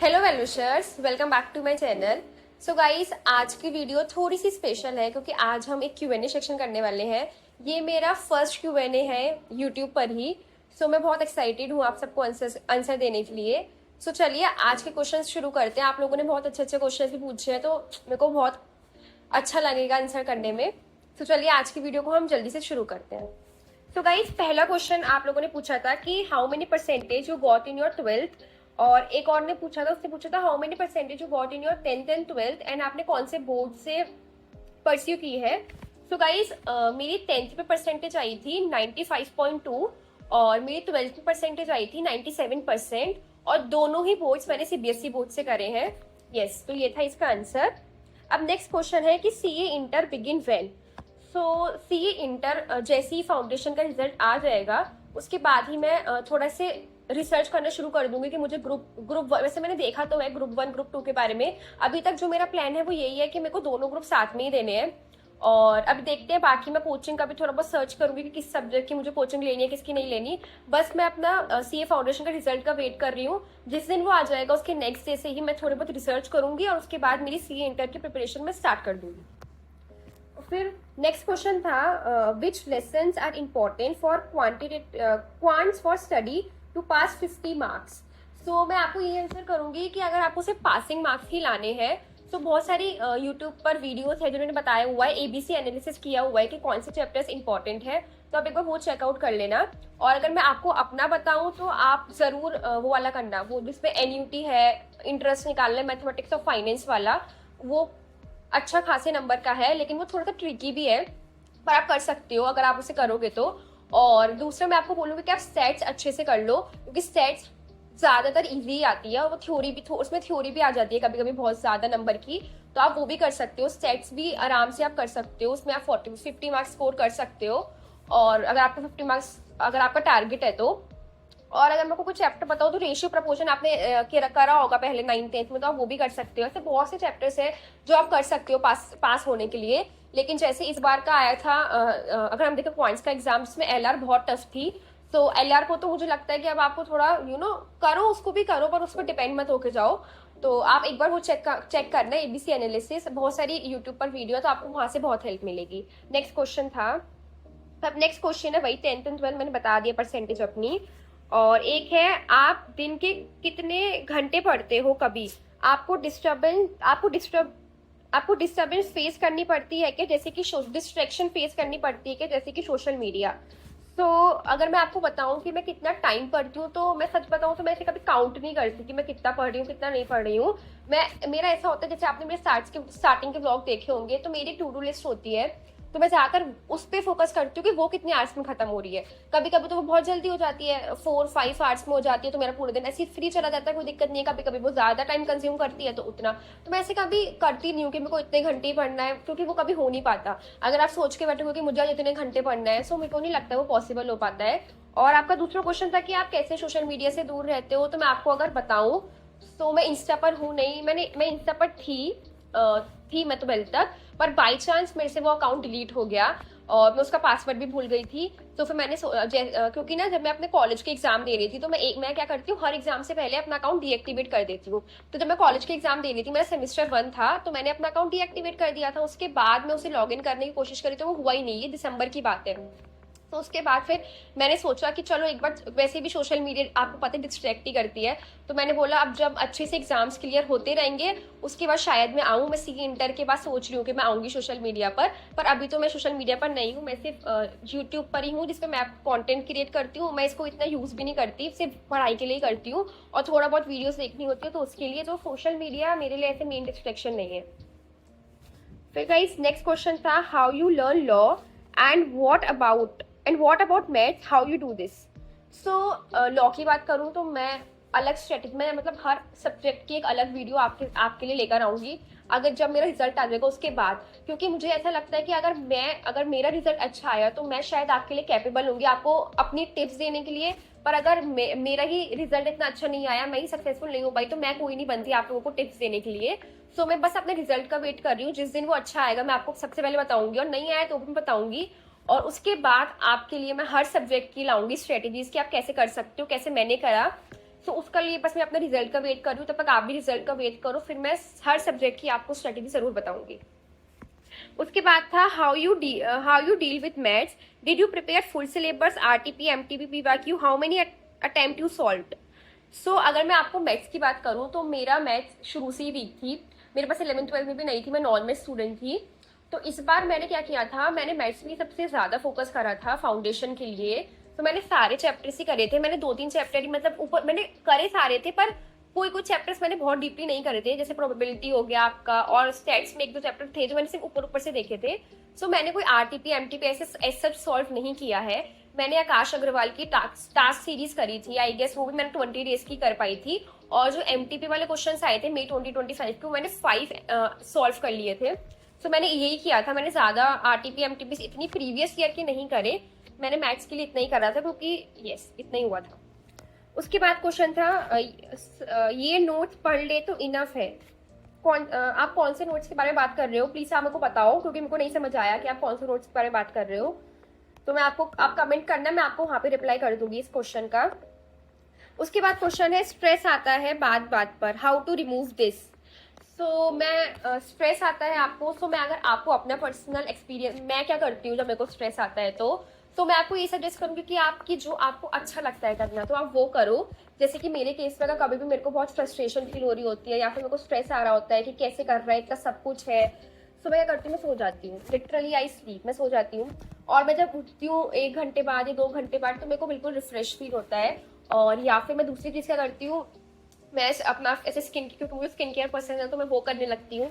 Hello well-wishers, welcome back to my channel. So guys, आज की video थोड़ी सी special है क्योंकि आज हम एक Q&A सेक्शन करने वाले हैं। ये मेरा फर्स्ट Q&A है यूट्यूब पर ही। मैं बहुत एक्साइटेड हूँ आप सबको आंसर देने के लिए। चलिए आज के क्वेश्चन शुरू करते हैं। आप लोगों ने बहुत अच्छे अच्छे क्वेश्चन भी पूछे हैं तो मेरे को बहुत अच्छा लगेगा आंसर करने में। चलिए आज की वीडियो को हम जल्दी से शुरू करते हैं। गाइस, पहला क्वेश्चन आप लोगों ने पूछा था कि how many percentage you got in your 12th, और एक और ने पूछा था, उसने पूछा था how many percentage you got in your 10th and 12th and आपने कौन से बोर्ड से परस्यू की है। गाइस, मेरी 10th पे परसेंटेज आई थी 95.2 और मेरी 12th में परसेंटेज आई थी 97%, और दोनों ही बोर्ड्स मैंने CBSE बोर्ड से करे हैं। यस, तो ये था इसका आंसर। अब नेक्स्ट क्वेश्चन है कि CA inter begin when. CA inter जैसे ही फाउंडेशन का रिजल्ट आ जाएगा उसके बाद ही मैं थोड़ा से रिसर्च करना शुरू कर दूंगी कि मुझे ग्रुप वैसे मैंने देखा तो है ग्रुप 1 ग्रुप 2 के बारे में। अभी तक जो मेरा प्लान है वो यही है कि मेरे को दोनों ग्रुप साथ में ही देने हैं, और अभी देखते हैं। बाकी मैं कोचिंग का भी थोड़ा बहुत सर्च करूंगी कि किस सब्जेक्ट की मुझे कोचिंग लेनी है, किसकी नहीं लेनी। बस मैं अपना CA फाउंडेशन का रिजल्ट का वेट कर रही हूँ। जिस दिन वो आ जाएगा उसके नेक्स्ट डे से ही मैं थोड़ी बहुत रिसर्च करूंगी और उसके बाद मेरी CA इंटर की प्रिपरेशन में स्टार्ट कर दूंगी। फिर नेक्स्ट क्वेश्चन था which lessons are important for quants for study to pass 50 marks. मैं आपको ये आंसर करूंगी कि अगर आपको सिर्फ पासिंग मार्क्स ही लाने हैं तो बहुत सारी यूट्यूब पर वीडियोस है जिन्होंने बताया हुआ है, ABC एनालिसिस किया हुआ है कि कौन से चैप्टर्स इंपॉर्टेंट है, तो आप एक बार वो चेकआउट कर लेना। और अगर मैं आपको अपना बताऊं तो आप जरूर वो वाला करना, वो जिसमें NUT है, इंटरेस्ट निकालना है, मैथमेटिक्स और फाइनेंस वाला, वो अच्छा खासे नंबर का है लेकिन वो थोड़ा सा ट्रिकी भी है, पर आप कर सकते हो अगर आप उसे करोगे तो। और दूसरा मैं आपको बोलूँगी कि आप स्टैट्स अच्छे से कर लो क्योंकि स्टैट्स ज़्यादातर इजी आती है और वो थ्योरी भी उसमें थ्योरी भी आ जाती है कभी कभी बहुत ज़्यादा नंबर की, तो आप वो भी कर सकते हो। स्टैट्स भी आराम से आप कर सकते हो, उसमें आप 50 मार्क्स स्कोर कर सकते हो। और अगर आपका 50 मार्क्स अगर आपका टारगेट है तो। और अगर मेरे को कुछ चैप्टर बताओ तो रेशियो प्रपोर्शन आपने करा होगा पहले 9th-10th में, तो आप वो भी कर सकते हो। ऐसे बहुत से चैप्टर्स है जो आप कर सकते हो पास होने के लिए। लेकिन जैसे इस बार का आया था अगर हम देखें क्वांट्स का एग्जाम, जिसमें LR बहुत टफ थी, तो LR को तो मुझे लगता है कि अब आपको थोड़ा करो, उसको भी करो पर उस पर डिपेंड मत होके जाओ। तो आप एक बार वो चेक करना, ABC एनालिसिस, बहुत सारी यूट्यूब पर वीडियो, तो आपको वहां से बहुत हेल्प मिलेगी। नेक्स्ट क्वेश्चन था, अब नेक्स्ट क्वेश्चन है वही 10th एंड 12th मैंने बता दिया परसेंटेज अपनी। और एक है आप दिन के कितने घंटे पढ़ते हो, कभी आपको डिस्टर्बेंस फेस करनी पड़ती है क्या, जैसे कि डिस्ट्रैक्शन फेस करनी पड़ती है क्या, जैसे कि सोशल मीडिया। अगर मैं आपको बताऊं कि मैं कितना टाइम पढ़ती हूँ तो मैं सच बताऊं तो मैं ऐसे कभी काउंट नहीं करती कि मैं कितना पढ़ रही हूँ कितना नहीं पढ़ रही हूँ। मेरा ऐसा होता है, जैसे आपने मेरे स्टार्टिंग के ब्लॉग देखे होंगे तो मेरी टू डू लिस्ट होती है, तो मैं ज्यादातर उस पर फोकस करती हूँ कि वो कितने आवर्स में खत्म हो रही है। कभी कभी तो वो बहुत जल्दी हो जाती है, 4-5 आवर्स में हो जाती है, तो मेरा पूरे दिन ऐसे फ्री चला जाता है, कोई दिक्कत नहीं है। कभी कभी वो ज्यादा टाइम कंज्यूम करती है तो उतना, तो मैं ऐसे कभी करती नहीं हूँ कि मेरे को इतने घंटे ही पढ़ना है, क्योंकि वो कभी हो नहीं पाता। अगर आप सोच के बैठोगे कि मुझे इतने घंटे पढ़ना है, सो मेरे को नहीं लगता वो पॉसिबल हो पाता है। और आपका दूसरा क्वेश्चन था कि आप कैसे सोशल मीडिया से दूर रहते हो, तो मैं आपको अगर बताऊं तो मैं इंस्टा पर हूँ नहीं, मैं इंस्टा पर थी मैं 12th तक, पर बाई चांस मेरे से वो अकाउंट डिलीट हो गया और मैं उसका पासवर्ड भी भूल गई थी। तो फिर मैंने क्योंकि ना जब मैं अपने कॉलेज के एग्जाम दे रही थी तो मैं क्या करती हूँ, हर एग्जाम से पहले अपना अकाउंट डीएक्टिवेट कर देती हूँ। तो जब मैं कॉलेज के एग्जाम दे रही थी, मेरा सेमेस्टर 1 था, तो मैंने अपना अकाउंट डीएक्टिवेट कर दिया था। उसके बाद मैं उसे लॉग इन करने की कोशिश करी तो वो हुआ ही नहीं, ये दिसंबर की बात है। तो उसके बाद फिर मैंने सोचा कि चलो एक बार, वैसे भी सोशल मीडिया आपको पता है डिस्ट्रैक्ट ही करती है, तो मैंने बोला अब जब अच्छे से एग्जाम्स क्लियर होते रहेंगे उसके बाद शायद मैं आऊँ। मैं CA इंटर के बाद सोच रही हूँ कि मैं आऊँगी सोशल मीडिया पर अभी तो मैं सोशल मीडिया पर नहीं हूँ। मैं सिर्फ यूट्यूब पर ही हूँ जिसपे मैं कॉन्टेंट क्रिएट करती हूँ। मैं इसको इतना यूज़ भी नहीं करती, सिर्फ पढ़ाई के लिए करती हूँ और थोड़ा बहुत वीडियोस देखनी होती है तो उसके लिए। तो सोशल मीडिया मेरे लिए ऐसे मेन डिस्ट्रैक्शन नहीं है। फिर गाइस, नेक्स्ट क्वेश्चन था how you learn law and what about maths, how you do this. Law की बात करूँ तो मैं अलग स्ट्रेटेजी में, मतलब हर सब्जेक्ट की एक अलग वीडियो आपके लिए लेकर आऊँगी अगर जब मेरा रिजल्ट आ जाएगा उसके बाद, क्योंकि मुझे ऐसा लगता है कि अगर मेरा रिजल्ट अच्छा आया तो मैं शायद आपके लिए कैपेबल होंगी आपको अपनी टिप्स देने के लिए। पर अगर मेरा ही रिजल्ट इतना अच्छा नहीं आया, मैं ही सक्सेसफुल नहीं हो पाई, तो मैं कोई नहीं बनती आप लोगों को टिप्स देने के लिए। मैं बस अपने रिजल्ट का वेट कर रही हूँ। जिस दिन वो अच्छा आएगा मैं आपको सबसे पहले बताऊंगी, और नहीं आया तो भी बताऊंगी। और उसके बाद आपके लिए मैं हर सब्जेक्ट की लाऊंगी स्ट्रेटेजीज कि आप कैसे कर सकते हो, कैसे मैंने करा। सो उसका लिए बस मैं अपने रिजल्ट का वेट कर रही हूँ, तब तक आप भी रिजल्ट का वेट करो, फिर मैं हर सब्जेक्ट की आपको स्ट्रेटेजी जरूर बताऊंगी। उसके बाद था how you deal with maths, did you prepare full syllabus, RTP, MTP, PYQ, how many attempt you solved. So अगर मैं आपको मैथ्स की बात करूँ तो मेरा मैथ्स शुरू से ही वीक थी, मेरे पास 11th-12th में भी नहीं थी, मैं नॉन मैथ्स स्टूडेंट थी। तो इस बार मैंने क्या किया था, मैंने मैथ्स में सबसे ज़्यादा फोकस करा था फाउंडेशन के लिए। तो मैंने सारे चैप्टर्स ही करे थे, मैंने 2-3 चैप्टर ही मतलब ऊपर मैंने करे सारे थे, पर कोई कुछ चैप्टर्स मैंने बहुत डीपली नहीं करे थे, जैसे प्रोबेबिलिटी हो गया आपका, और स्टैट्स में 1-2 चैप्टर थे जो मैंने सिर्फ ऊपर ऊपर से देखे थे। सो मैंने कोई आरटीपी एमटीपी ऐसे सच सॉल्व नहीं किया है। मैंने आकाश अग्रवाल की टास्क सीरीज करी थी, आई गेस वो भी मैंने 20 डेज की कर पाई थी, और जो एमटीपी वाले क्वेश्चंस आए थे मई 2025 के, मैंने 5 सॉल्व कर लिए थे। सो मैंने यही किया था, मैंने ज्यादा आरटीपी एमटीपी इतनी प्रीवियस ईयर के नहीं करे, मैंने मैथ्स के लिए इतना ही करा था, क्योंकि यस इतना ही हुआ था। उसके बाद क्वेश्चन था ये नोट्स पढ़ ले तो इनफ है। आप कौन से नोट्स के बारे में बात कर रहे हो, प्लीज आप मेरे को बताओ, क्योंकि मेरे को नहीं समझ आया कि आप कौन से नोट्स के बारे में बात कर रहे हो। तो मैं आपको, आप कमेंट करना, मैं आपको वहां पे रिप्लाई कर दूंगी इस क्वेश्चन का। उसके बाद क्वेश्चन है स्ट्रेस आता है बात बात पर, हाउ टू रिमूव दिस। सो मैं स्ट्रेस आता है आपको, सो मैं अगर आपको अपना पर्सनल एक्सपीरियंस, मैं क्या करती हूँ जब मेरे को स्ट्रेस आता है तो मैं आपको ये सजेस्ट करूंगी कि आपकी जो आपको अच्छा लगता है करना तो आप वो करो। जैसे कि मेरे केस में अगर कभी भी मेरे को बहुत फ्रस्ट्रेशन फील हो रही होती है, या फिर मेरे को स्ट्रेस आ रहा होता है कि कैसे कर रहा है, इतना सब कुछ है, सो मैं क्या करती हूँ, मैं सो जाती हूँ, लिटरली आई स्लीप, मैं सो जाती हूँ। और मैं जब उठती हूँ 1 घंटे बाद या 2 घंटे बाद, तो मेरे को बिल्कुल रिफ्रेश फील होता है। और या फिर मैं दूसरी चीज़ क्या करती हूँ, मैं अपना ऐसे क्योंकि मुझे स्किन केयर पसंद है तो मैं वो करने लगती हूँ।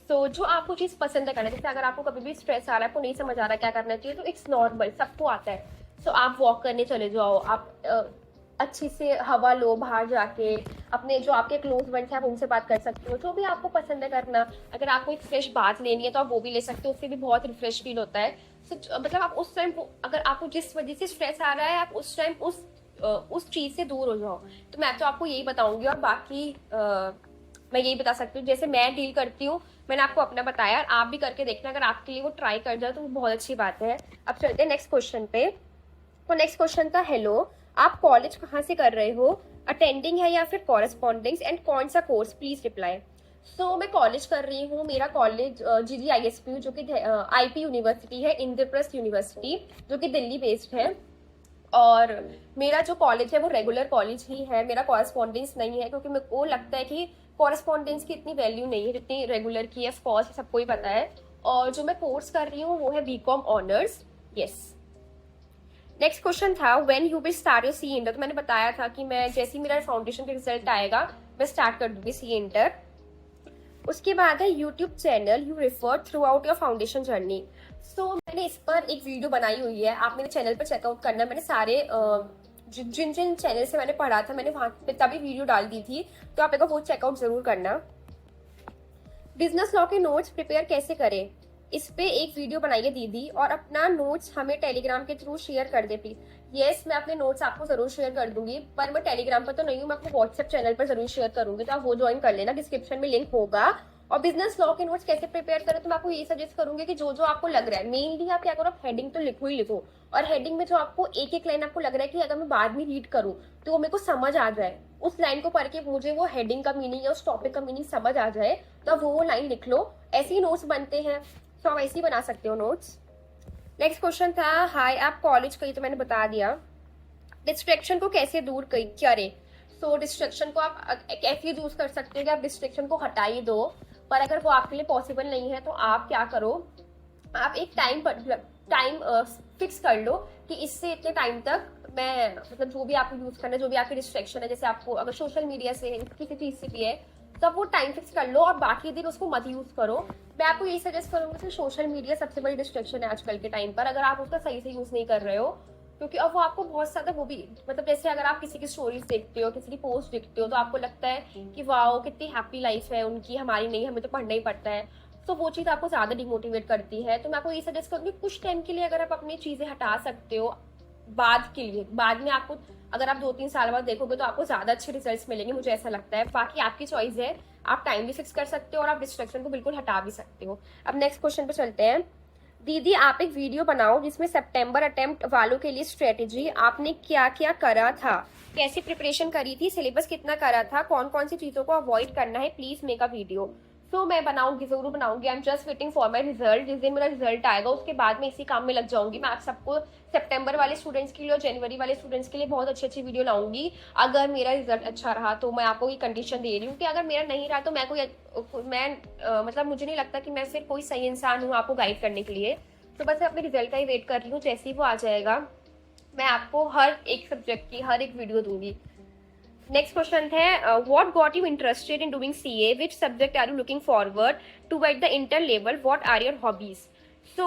सो जो आपको चीज़ पसंद है करना, जैसे अगर आपको कभी भी स्ट्रेस आ रहा है, आपको नहीं समझ आ रहा क्या करना चाहिए, तो इट्स नॉर्मल, सबको आता है। सो आप वॉक करने चले जाओ, आप अच्छी से हवा लो बाहर जाके, अपने जो आपके क्लोज फ्रेंड्स हैं आप उनसे बात कर सकते हो, जो भी आपको पसंद है करना। अगर आपको एक फ्रेश बात लेनी है तो आप वो भी ले सकते हो, उससे भी बहुत रिफ्रेश फील होता है। सो मतलब आप उस टाइम, अगर आपको जिस वजह से स्ट्रेस आ रहा है, आप उस टाइम उस चीज़ से दूर हो जाओ। तो मैं तो आपको यही बताऊंगी, और बाकी मैं यही बता सकती हूँ जैसे मैं डील करती हूँ, मैंने आपको अपना बताया, आप भी करके देखना, अगर आपके लिए वो ट्राई कर जाए तो वो बहुत अच्छी बात है। अब चलते हैं नेक्स्ट क्वेश्चन पे। तो नेक्स्ट क्वेश्चन था हेलो, आप कॉलेज कहाँ से कर रहे हो, अटेंडिंग है या फिर कॉरेस्पॉन्डिंग्स, एंड कौन सा कोर्स, प्लीज रिप्लाई। सो मैं कॉलेज कर रही हूँ, मेरा कॉलेज GGISPU जो कि IP यूनिवर्सिटी है, इंद्रप्रस्थ यूनिवर्सिटी, जो कि दिल्ली बेस्ड है। और मेरा जो कॉलेज है वो रेगुलर कॉलेज ही है, मेरा कॉरेस्पॉन्डेंस नहीं है, क्योंकि मेरे को लगता है कि कॉरेस्पॉन्डेंस की इतनी वैल्यू नहीं है जितनी रेगुलर की है, ऑफ कोर्स सबको ही पता है। और जो मैं कोर्स कर रही हूँ वो है BCom honours, yes. Next question था when you will start your C inter. तो मैंने बताया था कि मैं जैसे ही मेरा फाउंडेशन का रिजल्ट आएगा मैं स्टार्ट कर दूंगी सी इंटर। उसके बाद है YouTube channel you refer throughout your foundation journey. So मैंने इस पर एक वीडियो बनाई हुई है, आप मेरे चैनल पर चेकआउट करना। मैंने सारे जिन जिन चैनल से मैंने पढ़ा था मैंने वहां पे तभी वीडियो डाल दी थी, तो आप एक वो चेकआउट जरूर करना। बिजनेस लॉ के नोट्स प्रिपेयर कैसे करें, इस पे एक वीडियो बनाइए दीदी, और अपना नोट्स हमें टेलीग्राम के थ्रू शेयर कर दे प्लीज। यस, मैं अपने नोट्स आपको जरूर शेयर कर दूंगी, पर मैं टेलीग्राम पर तो नहीं हूँ, मैं अपने व्हाट्सएप चैनल पर जरूर शेयर करूंगी, तो आप वो ज्वाइन कर लेना, डिस्क्रिप्शन में लिंक होगा। और बिजनेस लॉ के नोट्स कैसे प्रिपेयर करें, तो मैं आपको ये सजेस्ट करूंगी कि जो जो आपको लग रहा है, मेनली आप क्या करो, आप हेडिंग तो लिखो ही लिखो, और हेडिंग में जो आपको एक एक लाइन आपको लग रहा है कि अगर मैं बाद में रीड करूँ तो वो मेरे को समझ आ जाए, उस लाइन को पढ़ के मुझे वो हेडिंग का मीनिंग या उस टॉपिक का मीनिंग समझ आ जाए, तो वो लाइन लिख लो। ऐसे ही नोट्स बनते हैं, तो आप ऐसे ही बना सकते हो नोट्स। नेक्स्ट क्वेश्चन था हाय आप कॉलेज गई, तो मैंने बता दिया। डिस्ट्रैक्शन को कैसे दूर करें। सो डिस्ट्रैक्शन को आप कैसे यूज कर सकते हो कि आप डिस्ट्रैक्शन को हटा ही दो, पर अगर वो आपके लिए पॉसिबल नहीं है तो आप क्या करो, आप एक टाइम फिक्स कर लो कि इससे इतने टाइम तक मैं, मतलब जो भी आपको यूज करना है, जो भी आपकी डिस्ट्रैक्शन है, जैसे आपको अगर सोशल मीडिया से किसी चीज से भी है तो आप वो टाइम फिक्स कर लो, और बाकी दिन उसको मत यूज करो। मैं आपको यही सजेस्ट करूंगी कि सोशल मीडिया सबसे बड़ी डिस्ट्रैक्शन है आजकल के टाइम पर, अगर आप उसका सही से यूज नहीं कर रहे हो, क्योंकि अब वो आपको बहुत ज्यादा वो भी, मतलब जैसे अगर आप किसी की स्टोरीज देखते हो, किसी की पोस्ट देखते हो, तो आपको लगता है कि वाओ कितनी हैप्पी लाइफ है उनकी, हमारी नहीं, हमें तो पढ़ना ही पड़ता है, तो वो चीज़ आपको ज़्यादा डिमोटिवेट करती है। तो मैं आपको ये सजेस्ट करूँगी कुछ टाइम के लिए अगर आप अपनी चीज़ें हटा सकते हो बाद के लिए, बाद में आपको अगर आप 2-3 साल बाद देखोगे तो आपको ज़्यादा अच्छे रिजल्ट्स मिलेंगे, मुझे ऐसा लगता है। बाकी आपकी चॉइस है, आप टाइम भी फिक्स कर सकते हो और आप डिस्ट्रैक्शन को बिल्कुल हटा भी सकते हो। अब नेक्स्ट क्वेश्चन पे चलते हैं। दीदी आप एक वीडियो बनाओ जिसमें सितंबर अटेम्प्ट वालों के लिए स्ट्रेटेजी, आपने क्या क्या करा था, कैसी प्रिपरेशन करी थी, सिलेबस कितना करा था, कौन कौन सी चीजों को अवॉइड करना है, प्लीज मेक अ वीडियो। सो मैं बनाऊंगी, जरूर बनाऊंगी। I am just waiting for my result. जिस दिन मेरा रिजल्ट आएगा उसके बाद मैं इसी काम में लग जाऊंगी। मैं आप सबको सितंबर वाले स्टूडेंट्स के लिए और जनवरी वाले स्टूडेंट्स के लिए बहुत अच्छी अच्छी वीडियो लाऊंगी। अगर मेरा रिजल्ट अच्छा रहा तो मैं आपको ये कंडीशन दे रही हूँ कि अगर मेरा नहीं रहा तो मैं मतलब मुझे नहीं लगता कि मैं फिर कोई सही इंसान हूँ आपको गाइड करने के लिए। तो बस मैं अपने रिजल्ट का ही वेट कर रही हूँ, जैसे ही वो आ जाएगा मैं आपको हर एक सब्जेक्ट की हर एक वीडियो दूंगी। नेक्स्ट क्वेश्चन है, what got you interested in doing CA, which subject are you looking forward to at the inter level, what are your hobbies. So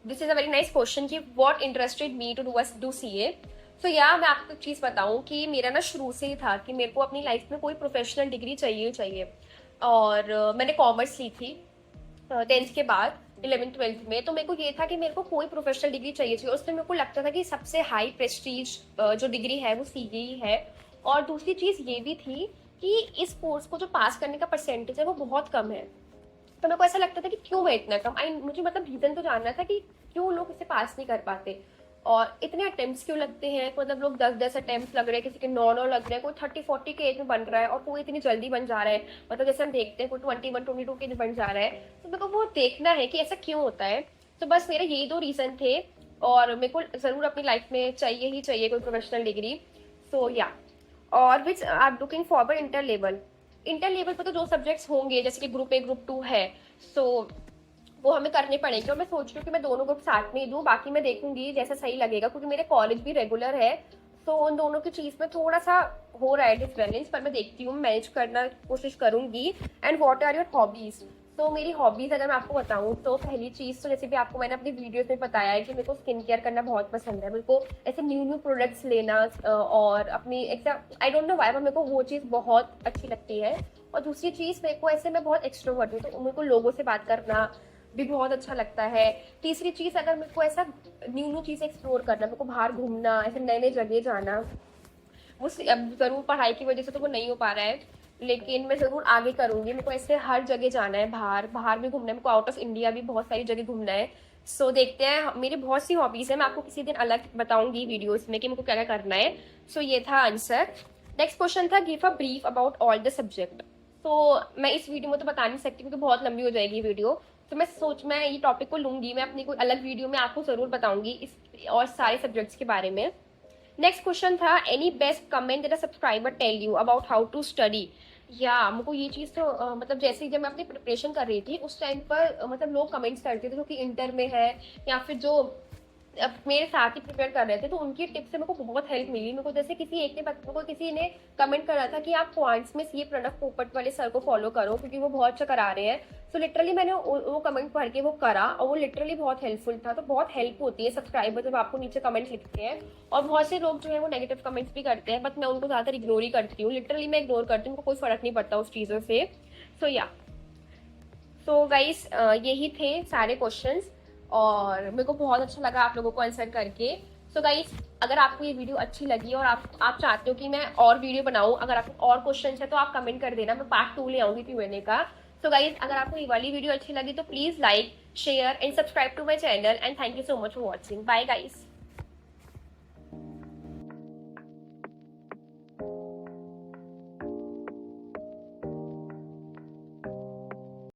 this is a very nice question कि what interested me to do CA. So yeah मैं आपको एक चीज बताऊं कि मेरा ना शुरू से ही था कि मेरे को अपनी लाइफ में कोई प्रोफेशनल डिग्री चाहिए। और मैंने कॉमर्स ली थी 10th के बाद 11th-12th में। तो मेरे को ये था कि मेरे को कोई प्रोफेशनल डिग्री चाहिए। उसमें मेरे को लगता था कि सबसे हाई प्रेस्टीज जो डिग्री है वो सीए ही है। और दूसरी चीज ये भी थी कि इस कोर्स को जो पास करने का परसेंटेज है वो बहुत कम है। तो मेरे को ऐसा लगता था कि क्यों है इतना कम। मुझे मतलब रीजन तो जानना था कि क्यों लोग इसे पास नहीं कर पाते और इतने अटेम्प्ट्स क्यों लगते हैं। मतलब लोग 10-10 अटेम्प्ट लग रहे हैं, किसी के 9-9 लग रहे हैं, कोई 30-40 के एज में बन रहा है और कोई इतनी जल्दी बन जा रहा है। मतलब जैसे हम देखते हैं कोई 21-22 के एज में बन जा रहा है। तो मेरे को वो देखना है कि ऐसा क्यों होता है। तो बस मेरे यही 2 रीजन थे और मेरे को जरूर अपनी लाइफ में चाहिए ही चाहिए कोई प्रोफेशनल डिग्री। सो या, और which are looking forward inter level. Inter level पर तो जो सब्जेक्ट्स होंगे जैसे कि ग्रुप 1 ग्रुप 2 है, सो वो हमें करने पड़ेंगे। और मैं सोच रही हूँ कि मैं दोनों ग्रुप साथ में ही दूँ, बाकी मैं देखूंगी जैसा सही लगेगा क्योंकि मेरे कॉलेज भी रेगुलर है। तो उन दोनों की चीज में थोड़ा सा हो रहा है डिफरेंस, पर मैं देखती हूँ, मैनेज करना कोशिश करूंगी। And what are your hobbies. तो मेरी हॉबीज अगर मैं आपको बताऊं तो पहली चीज तो जैसे भी आपको मैंने अपनी वीडियोस में बताया है कि मेरे को स्किन केयर करना बहुत पसंद है। मेरे को ऐसे न्यू प्रोडक्ट्स लेना और अपनी आई डोंट नो व्हाई पर मेरे को वो चीज़ बहुत अच्छी लगती है। और दूसरी चीज़ मेरे को ऐसे मैं बहुत एक्सट्रोवर्ट हूँ तो मेरे को लोगों से बात करना भी बहुत अच्छा लगता है। तीसरी चीज़ अगर मेरे को ऐसा न्यू चीज़ एक्सप्लोर करना, मेरे को बाहर घूमना, ऐसे नए नए जगह जाना, वो अब ज़रूर पढ़ाई की वजह से तो वो नहीं हो पा रहा है लेकिन मैं ज़रूर आगे करूँगी। मेरे को ऐसे हर जगह जाना है, बाहर भी घूमना है, मेरे को आउट ऑफ इंडिया भी बहुत सारी जगह घूमना है। सो देखते हैं, मेरी बहुत सी हॉबीज़ है, मैं आपको किसी दिन अलग बताऊंगी वीडियोस में कि मेरे को क्या क्या करना है। सो ये था आंसर। नेक्स्ट क्वेश्चन था, give a brief about all the subject. तो मैं इस वीडियो में तो बता नहीं सकती क्योंकि बहुत लंबी हो जाएगी वीडियो। तो मैं ये टॉपिक को लूंगी, मैं अपनी कोई अलग वीडियो में आपको ज़रूर बताऊंगी इस और सारे सब्जेक्ट्स के बारे में। नेक्स्ट क्वेश्चन था, any best comment that a subscriber tell you about how to study. या मुझको ये चीज़ तो मतलब जैसे ही जब मैं अपनी प्रिपरेशन कर रही थी उस टाइम पर मतलब लोग कमेंट्स करते थे जो कि इंटर में है या फिर जो अब मेरे साथ ही प्रिपेयर कर रहे थे, तो उनकी टिप से मेरे को बहुत हेल्प मिली। मेरे को जैसे किसी ने कमेंट करा था कि आप क्वांट्स में सीए प्रणव पोपट वाले सर को फॉलो करो क्योंकि वो बहुत अच्छा करा रहे हैं। तो लिटरली मैंने वो कमेंट पढ़ के वो करा और वो लिटरली बहुत हेल्पफुल था। तो बहुत हेल्प होती है सब्सक्राइबर जब आपको नीचे कमेंट लिखते हैं। और बहुत से लोग जो है वो नेगेटिव कमेंट्स भी करते हैं बट मैं उनको ज़्यादातर इग्नोर ही करती हूँ। लिटरली मैं इग्नोर करती हूँ, उनको कोई फर्क नहीं पड़ता उस चीज़ों से। सो गाइस यही थे सारे क्वेश्चंस और मेरे को बहुत अच्छा लगा आप लोगों को आंसर करके। सो गाइस अगर आपको ये वीडियो अच्छी लगी और आप चाहते हो कि मैं और वीडियो बनाऊं, अगर आपको और क्वेश्चन है तो आप कमेंट कर देना, मैं पार्ट 2 ले आऊंगी Q&A का। सो गाइस अगर आपको ये वाली वीडियो अच्छी लगी तो please like share and subscribe to my channel and thank you so much for watching. Bye guys.